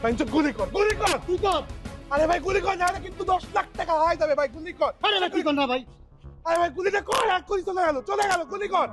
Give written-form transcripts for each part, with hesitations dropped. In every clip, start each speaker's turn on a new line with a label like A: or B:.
A: ভাই গুলি কর তুই কর। আরে ভাই গুলি কর, না কিন্তু 10 লাখ টাকা হাই যাবে ভাই, গুলি কর।
B: আরে ভাই কি কর না ভাই।
A: আরে ভাই গুলিটা কর, এক গুলি চলে গেল, গুলি কর।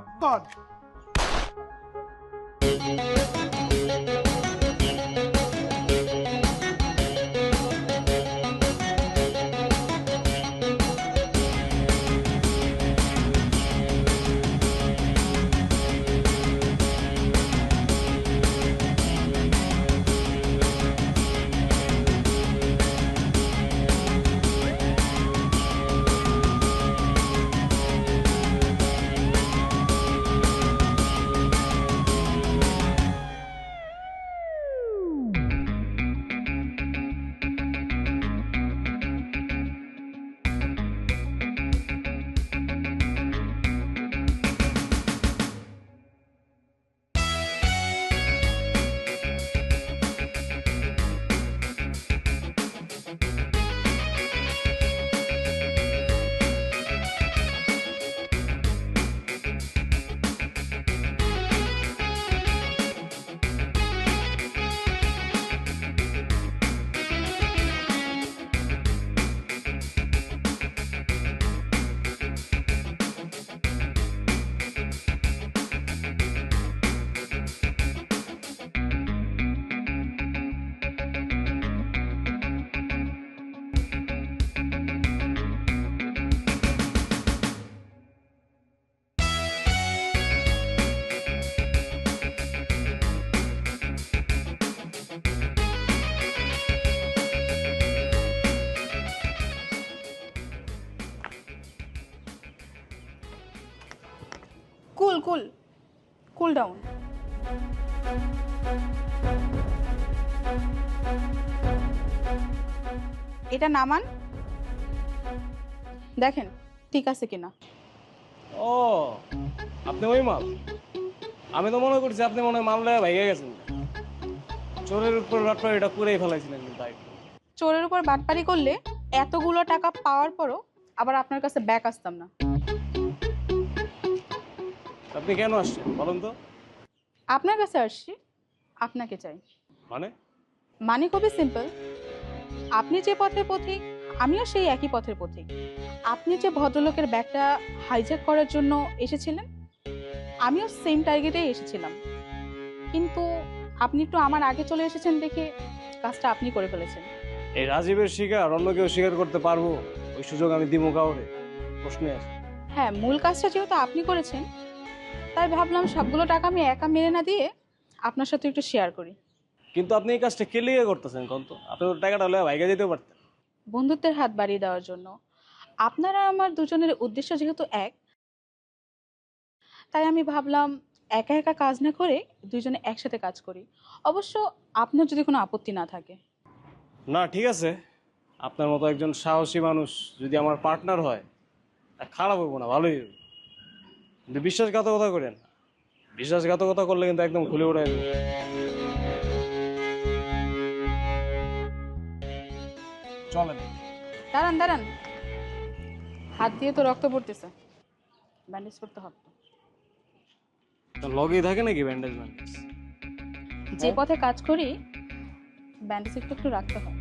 C: Cool down. এটা নামান, দেখেন ঠিক আছে কিনা।
D: ও আপনি ওই মাল? আমি তো মনে করছি আপনি মনে হয় মামলা ভেঙে গেছেন। চোরের উপর রাটটা এটা পুরেই ফেলাইছিলেন কিন্তু
C: চোরের উপর বাটপারি করলে এতগুলো টাকা পাওয়ার পরও আবার আপনার কাছে ব্যাক আসতাম না।
D: আপনি কেন আসছেন বলুন তো?
C: আপনার কাছে আসছি, আপনাকে চাই।
D: মানে?
C: মানে খুবই সিম্পল। আপনি যে পথের পথিক, আমিও সেই একই পথের পথিক। আপনি যে ভদ্রলোকের ব্যাগটা হাইজ্যাক করার জন্য এসেছিলেন, আমিও সেম টার্গেটেই এসেছিলাম, কিন্তু আপনি একটু আমার আগে চলে এসেছেন দেখে কাজটা আপনি করে ফেলেছেন।
D: এই রাজীবের শিকার অন্য কেউ স্বীকার করতে পারবো? ওই সুযোগ আমি দিব কাউরে? প্রশ্নে আছে।
C: হ্যাঁ, মূল কাজটা যেহেতু আপনি করেছেন, তাই ভাবলাম সবগুলো টাকা আমি একা মেরে না দিয়ে আপনার সাথে একটু শেয়ার করি।
D: কিন্তু আপনি এই কাজটা কে লিগে করতেছেন কোন তো? আপনি তো টাকাটা লয়ে ভাইগা যেতে পারতেন।
C: বন্ধুত্বের হাত বাড়িয়ে দেওয়ার জন্য। আপনার আর আমার দুজনের উদ্দেশ্য যেহেতু এক, তাই আমি ভাবলাম একা একা কাজ না করে দুইজনে একসাথে কাজ করি। অবশ্য আপনার যদি কোনো আপত্তি না থাকে।
D: না ঠিক আছে, আপনার মতো একজন সাহসী মানুষ যদি আমার পার্টনার হয়, তা খারাপ হইব না, ভালোই হইব। কিন্তু বিশ্বাসঘাতকতা করেন না। বিশ্বাসঘাতকতা করলে কিন্তু একদম খুলে উড়াই দেব। চলেন।
C: দাঁড়ান দাঁড়ান, হাত দিয়ে তো রক্ত পড়তেছে, ব্যান্ডেজ করতে হবে।
D: লগেই থাকে নাকি ব্যান্ডেজ?
C: যে পথে কাজ করি ব্যান্ডেজ একটু একটু রাখতে হয়।